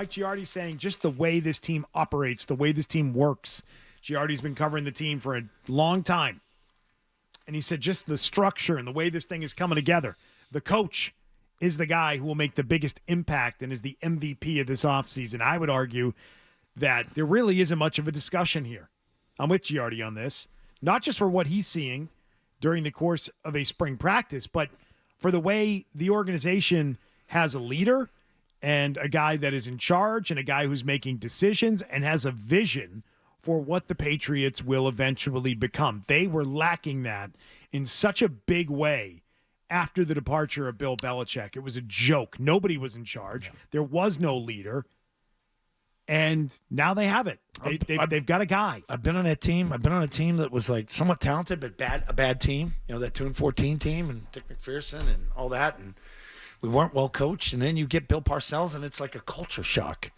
Like Giardi's saying, just the way this team operates, the way this team works. Giardi's been covering the team for a long time. And he said just the structure and the way this thing is coming together. The coach is the guy who will make the biggest impact and is the MVP of this offseason. I would argue that there really isn't much of a discussion here. I'm with Giardi on this, not just for what he's seeing during the course of a spring practice, but for the way the organization has a leader and a guy that is in charge and a guy who's making decisions and has a vision for what the Patriots will eventually become. They were lacking that in such a big way after the departure of Bill Belichick. It was a joke. Nobody was in charge. Yeah. There was no leader. And now they have it. They've got a guy. I've been on that team. I've been on a team that was like somewhat talented, but a bad team. You know, that 2-14 team and Dick McPherson and all that. And we weren't well coached. And then you get Bill Parcells, and it's like a culture shock.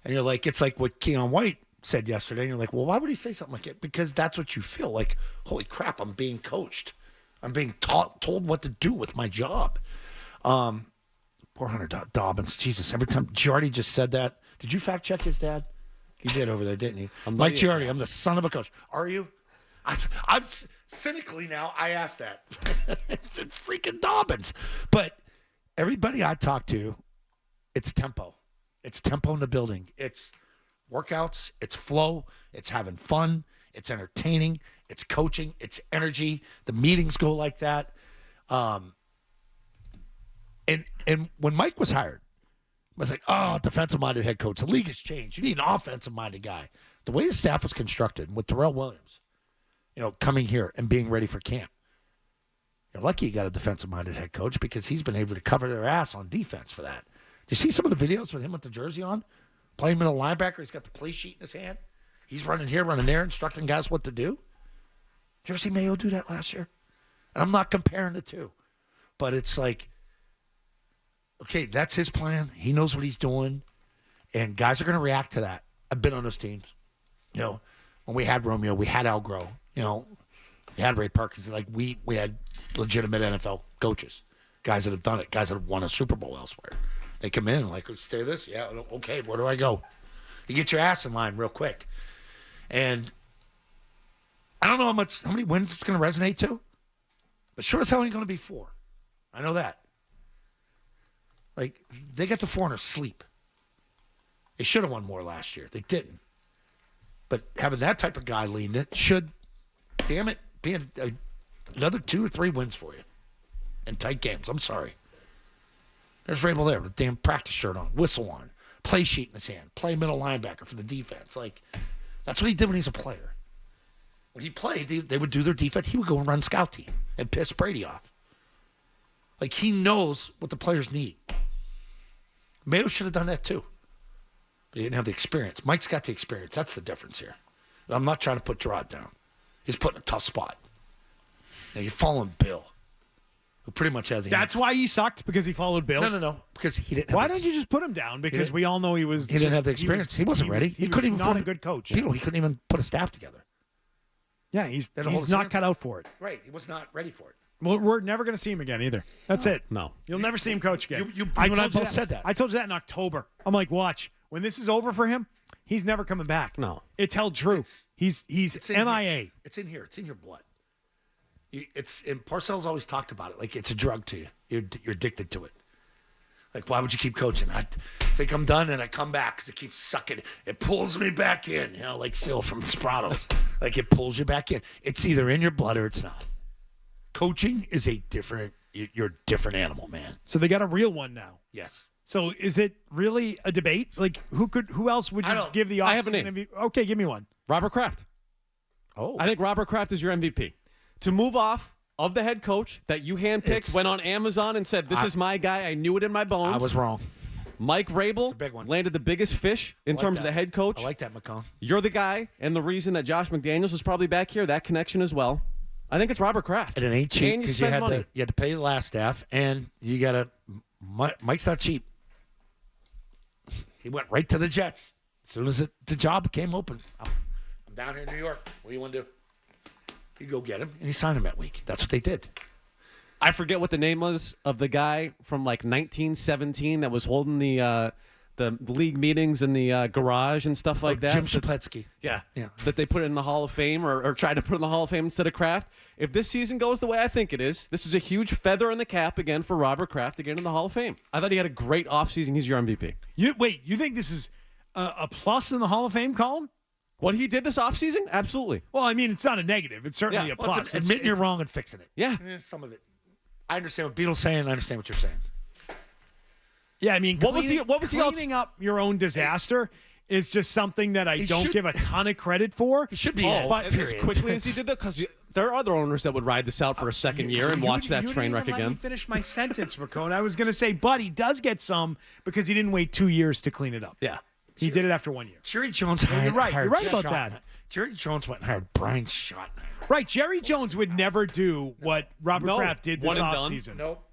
And you're like, it's like what Keon White said yesterday. And you're like, well, why would he say something like that? Because that's what you feel like. Holy crap, I'm being coached. I'm being told what to do with my job. Poor Hunter Dobbins. Jesus, every time Giardi just said that. Did you fact check his dad? You did over there, didn't you? Mike Giardi, I'm the son of a coach. Are you? I'm cynically now, I asked that. It's freaking Dobbins. But everybody I talk to, it's tempo. It's tempo in the building. It's workouts. It's flow. It's having fun. It's entertaining. It's coaching. It's energy. The meetings go like that. And when Mike was hired, I was like, oh, defensive-minded head coach. The league has changed. You need an offensive-minded guy. The way the staff was constructed with Darrell Williams, coming here and being ready for camp, you're lucky you got a defensive-minded head coach because he's been able to cover their ass on defense for that. Do you see some of the videos with him with the jersey on? Playing middle linebacker, he's got the play sheet in his hand. He's running here, running there, instructing guys what to do. Did you ever see Mayo do that last year? And I'm not comparing the two. But it's like, okay, that's his plan. He knows what he's doing. And guys are going to react to that. I've been on those teams. When we had Romeo, we had Al Groh. We had Ray Perkins. Like, we had legitimate NFL coaches. Guys that have done it. Guys that have won a Super Bowl elsewhere. They come in and like, stay this? Yeah, okay, where do I go? You get your ass in line real quick. And I don't know how many wins it's going to resonate to, but sure as hell ain't going to be 4. I know that. Like, they got to 4 in their sleep. They should have won more last year. They didn't. But having that type of guy leading it should, damn it, be another 2 or 3 wins for you in tight games. I'm sorry. There's Vrabel there with a damn practice shirt on, whistle on, play sheet in his hand, play middle linebacker for the defense. Like, that's what he did when he's a player. When he played, they would do their defense. He would go and run scout team and piss Brady off. Like, he knows what the players need. Mayo should have done that too. But he didn't have the experience. Mike's got the experience. That's the difference here. And I'm not trying to put Gerard down. He's put in a tough spot. You're following Bill, who pretty much has the That's answer. why he sucked, because he followed Bill? No. Because he didn't have Why don't you just put him down? Because we all know he didn't have the experience. He wasn't ready. He couldn't even not a good coach. He couldn't even put a staff together. Yeah, he's not cut out for it. Right. He was not ready for it. Well, we're never going to see him again either. That's it. No. You'll never see him coach again. You and I both said that. I told you that in October. I'm like, watch. When this is over for him, he's never coming back. No. It's held true. He's MIA. Here. It's in here. It's in your blood. And Parcells always talked about it. Like, it's a drug to you. You're addicted to it. Like, why would you keep coaching? I think I'm done, and I come back because it keeps sucking. It pulls me back in, like Seal from Sprados. Like, it pulls you back in. It's either in your blood or it's not. Coaching is you're a different animal, man. So they got a real one now. Yes. So is it really a debate? Like, who else would you give the offseason? I have a name. MVP? Okay, give me one. Robert Kraft. Oh. I think Robert Kraft is your MVP. To move off of the head coach that you handpicked, went on Amazon and said, this is my guy. I knew it in my bones. I was wrong. Mike Vrabel It's a big one. landed the biggest fish in terms of the head coach. I like that, McCone. You're the guy, and the reason that Josh McDaniels is probably back here, that connection as well. I think it's Robert Kraft. And it ain't cheap And because you you spend money. had to pay the last staff, and you got to. Mike's not cheap. He went right to the Jets as soon as the job came open. I'm down here in New York. What do you want to do? You go get him, and he signed him that week. That's what they did. I forget what the name was of the guy from like 1917 that was holding the the league meetings in the garage and stuff like that. Jim Shapletsky. Yeah. Yeah. That they put in the Hall of Fame or try to put in the Hall of Fame instead of Kraft. If this season goes the way I think it is, this is a huge feather in the cap again for Robert Kraft to get in the Hall of Fame. I thought he had a great offseason. He's your MVP. You think this is a plus in the Hall of Fame column? What he did this offseason? Absolutely. Well, I mean, it's not a negative. It's certainly Yeah. a Well, plus. admitting you're wrong and fixing it. Yeah. Some of it. I understand what Beatle's saying. I understand what you're saying. Yeah, I mean, What was the cleaning up your own disaster is just something that I don't should- give a ton of credit for. He should be but as quickly as he did that, because there are other owners that would ride this out for a second year and watch that train wreck Let me again. finish my sentence, Racone. I was going to say, but he does get some because he didn't wait 2 years to clean it up. Yeah. He did it after 1 year. Jerry Jones you're hired. right. You're hired right about Schottenheimer. that. Jerry Jones went and hired Brian Schottenheimer. Right. Jerry Jones would never do what Robert No. Kraft did this One and done. offseason. Nope.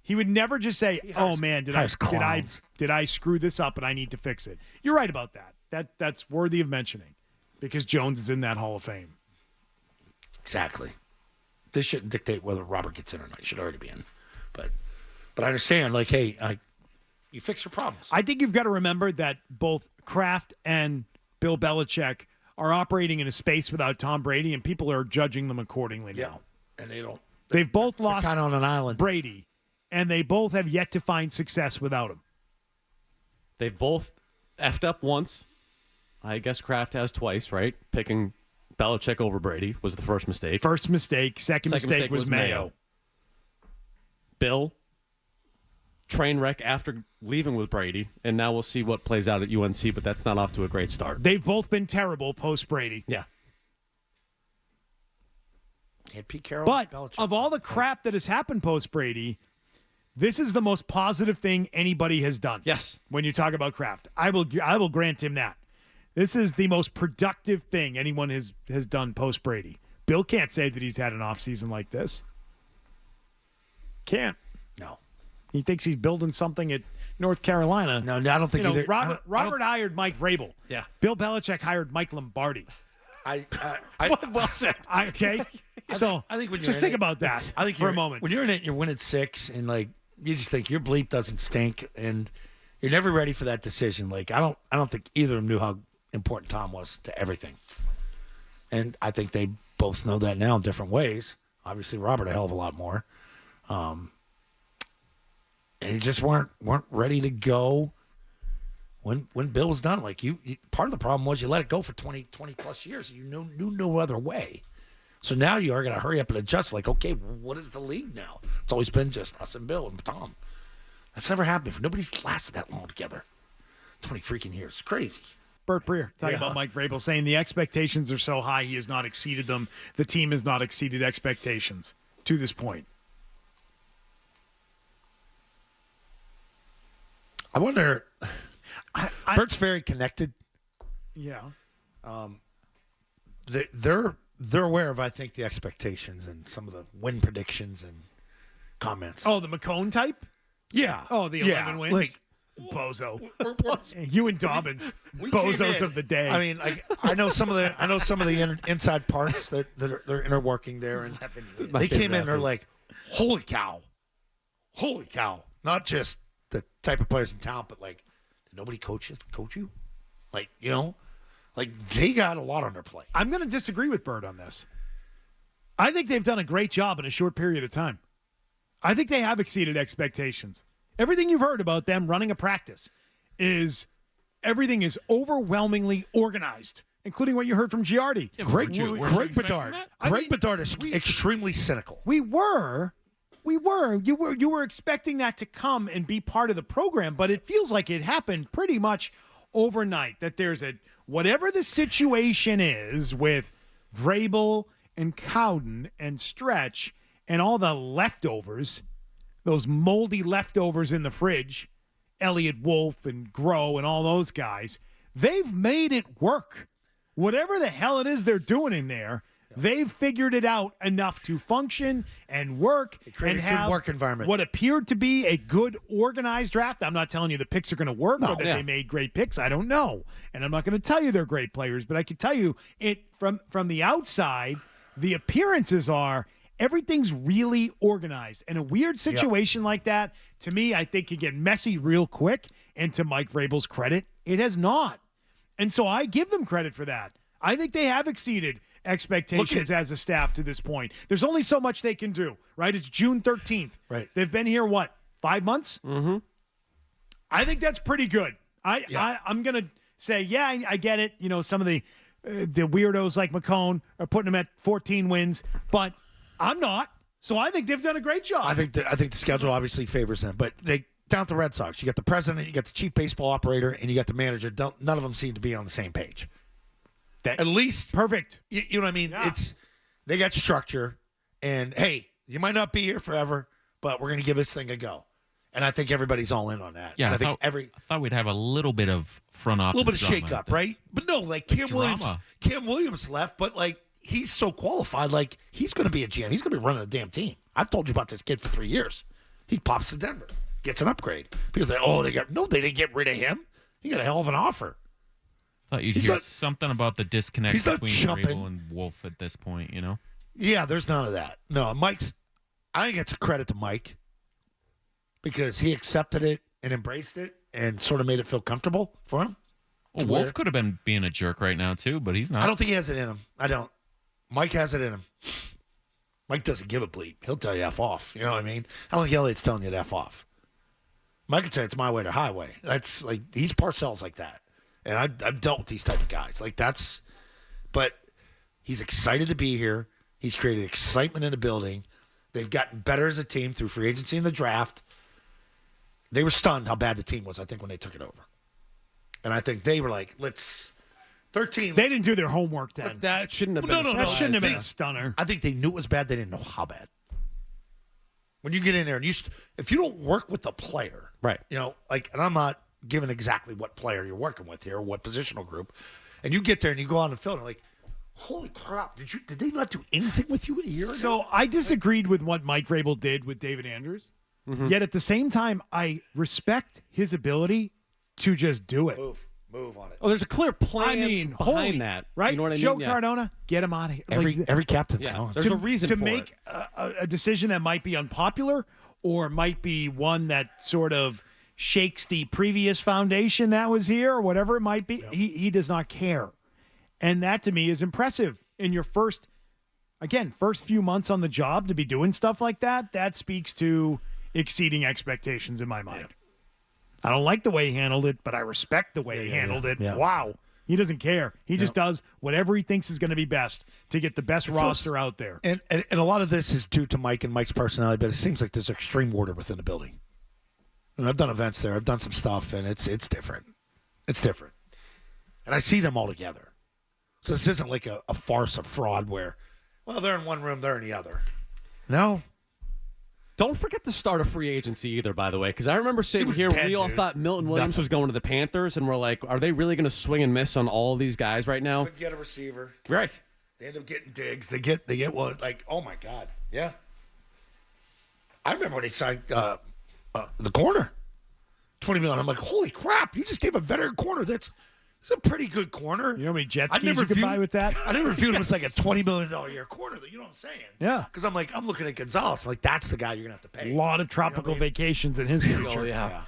He would never just say, "Oh man, hires clowns. did I screw this up and I need to fix it." You're right about that. That's worthy of mentioning because Jones is in that Hall of Fame. Exactly. This shouldn't dictate whether Robert gets in or not. He should already be in. But I understand, like, hey, you fix your problems. I think you've got to remember that both Kraft and Bill Belichick are operating in a space without Tom Brady, and people are judging them accordingly now. And they don't. They've both lost kind of on an island. Brady, and they both have yet to find success without him. They've both effed up once. I guess Kraft has twice, right? Picking Belichick over Brady was the first mistake. First mistake, second mistake was Mayo. Bill, train wreck after leaving with Brady, and now we'll see what plays out at UNC, but that's not off to a great start. They've both been terrible post Brady. Yeah. And Pete Carroll. But Belichick. of all the crap that has happened post Brady, this is the most positive thing anybody has done. Yes. When you talk about Kraft, I will grant him that. This is the most productive thing anyone has done post Brady. Bill can't say that he's had an offseason like this. Can't. No. He thinks he's building something at North Carolina. No, I don't think either. Robert hired Mike Vrabel. Yeah. Bill Belichick hired Mike Lombardi. Well said. Okay. So I think when you're just in think it- about that I think for a moment. When you're in it, you're winning 6, and like you just think your bleep doesn't stink, and you're never ready for that decision. Like I don't think either of them knew how important Tom was to everything, and I think they both know that now in different ways. Obviously, Robert a hell of a lot more, and he just weren't ready to go when Bill was done. Like you part of the problem was you let it go for 20 plus years. You knew no other way. So now you are going to hurry up and adjust. Like, okay, what is the league now? It's always been just us and Bill and Tom. That's never happened before. Nobody's lasted that long together. 20 freaking years. It's crazy. Bert Breer talking about Mike Vrabel saying the expectations are so high he has not exceeded them. The team has not exceeded expectations to this point. I wonder. Bert's very connected. Yeah. They're aware of, I think, the expectations and some of the win predictions and comments. Oh, the McCone type? Yeah. Oh, the 11 wins? Like, Bozo. You and Dobbins. Bozos of the day. I mean, I know some of the inside parts that are inner working there, and they came in and they're like, holy cow. Not just the type of players in town, but like, did nobody coach you? Like, you know, like they got a lot on their plate. I'm going to disagree with Bert on this. I think they've done a great job in a short period of time. I think they have exceeded expectations. Everything you've heard about them running a practice is everything is overwhelmingly organized, including what you heard from Giardi. Greg Bedard is extremely cynical. You were expecting that to come and be part of the program, but it feels like it happened pretty much overnight. That there's whatever the situation is with Vrabel and Cowden and Stretch and all the leftovers, those moldy leftovers in the fridge, Elliott Wolf and Groh and all those guys, they've made it work. Whatever the hell it is they're doing in there, they've figured it out enough to function and work and have good work environment. What appeared to be a good organized draft. I'm not telling you the picks are going to work or that they made great picks. I don't know. And I'm not going to tell you they're great players, but I can tell you it from the outside, the appearances are Everything's really organized. And a weird situation like that, to me, I think can get messy real quick. And to Mike Vrabel's credit, it has not. And so I give them credit for that. I think they have exceeded expectations as a staff to this point. There's only so much they can do, right? It's June 13th. Right. They've been here, 5 months? Mm-hmm. I think that's pretty good. I'm going to say, I get it. You know, some of the weirdos like McCone are putting them at 14 wins, but I'm not. So I think they've done a great job. I think the schedule obviously favors them, but they down at the Red Sox. You got the president, you got the chief baseball operator, and you got the manager. None of them seem to be on the same page. At least perfect. You know what I mean? Yeah. They got structure, and hey, you might not be here forever, but we're going to give this thing a go. And I think everybody's all in on that. Yeah, and I thought we'd have a little bit of front office, a little bit of drama shake at up, this. right? But no, like Cam Williams left, but like he's so qualified, like he's going to be a GM. He's going to be running a damn team. I've told you about this kid for 3 years. He pops to Denver, gets an upgrade. People say, they didn't get rid of him. He got a hell of an offer. Thought you'd hear something about the disconnect between jumping. Vrabel and Wolf at this point, you know? Yeah, there's none of that. No, I think it's a credit to Mike because he accepted it and embraced it and sort of made it feel comfortable for him. Well, Wolf could have been being a jerk right now, too, but he's not. I don't think he has it in him. I don't. Mike has it in him. Mike doesn't give a bleep. He'll tell you F off. You know what I mean? I don't think Elliott's telling you to F off. Mike can say it's my way or highway. That's like, he's Parcells like that. And I've dealt with these type of guys. But he's excited to be here. He's created excitement in the building. They've gotten better as a team through free agency and the draft. They were stunned how bad the team was, I think, when they took it over. And I think they were like, 13. They didn't do their homework then. But that shouldn't have been. That shouldn't have been a stunner. I think they knew it was bad. They didn't know how bad. When you get in there and if you don't work with the player, Right. You know, and I'm not giving exactly what player you're working with here or what positional group, and you get there and you go out on the field and like, holy crap, did they not do anything with you a year ago? So I disagreed with what Mike Vrabel did with David Andrews. Mm-hmm. Yet at the same time, I respect his ability to just do it. Move on it. Oh, there's a clear plan behind holy, that. Right? You know what I mean? Joe Yeah. Cardona, get him out of here. Every captain's Yeah. going. There's a reason to for make it. a decision that might be unpopular or might be one that sort of shakes the previous foundation that was here or whatever it might be. Yep. He does not care. And that to me is impressive in your first few months on the job to be doing stuff like that. That speaks to exceeding expectations in my mind. Yeah. I don't like the way he handled it, but I respect the way he handled it. Yeah. Wow. He doesn't care. He just does whatever he thinks is going to be best to get the best roster out there. And a lot of this is due to Mike and Mike's personality, but it seems like there's extreme order within the building. And I've done events there. I've done some stuff, and it's different. It's different. And I see them all together. So this isn't like a farce, a fraud where, well, they're in one room, they're in the other. No. Don't forget the start of free agency either, by the way, because I remember sitting here, we all thought Milton Williams was going to the Panthers, and we're like, are they really going to swing and miss on all these guys right now? Could get a receiver. Right. They end up getting Diggs. They get one. Like, oh, my God. Yeah. I remember when they signed the corner. $20 million. I'm like, holy crap, you just gave a veteran corner that's a pretty good corner. You know how many jet skis you could buy with that? I never viewed him as like a $20 million a year corner. You know what I'm saying? Yeah. Because I'm looking at Gonzalez. Like, that's the guy you're going to have to pay. A lot of tropical vacations in his future. Oh, yeah.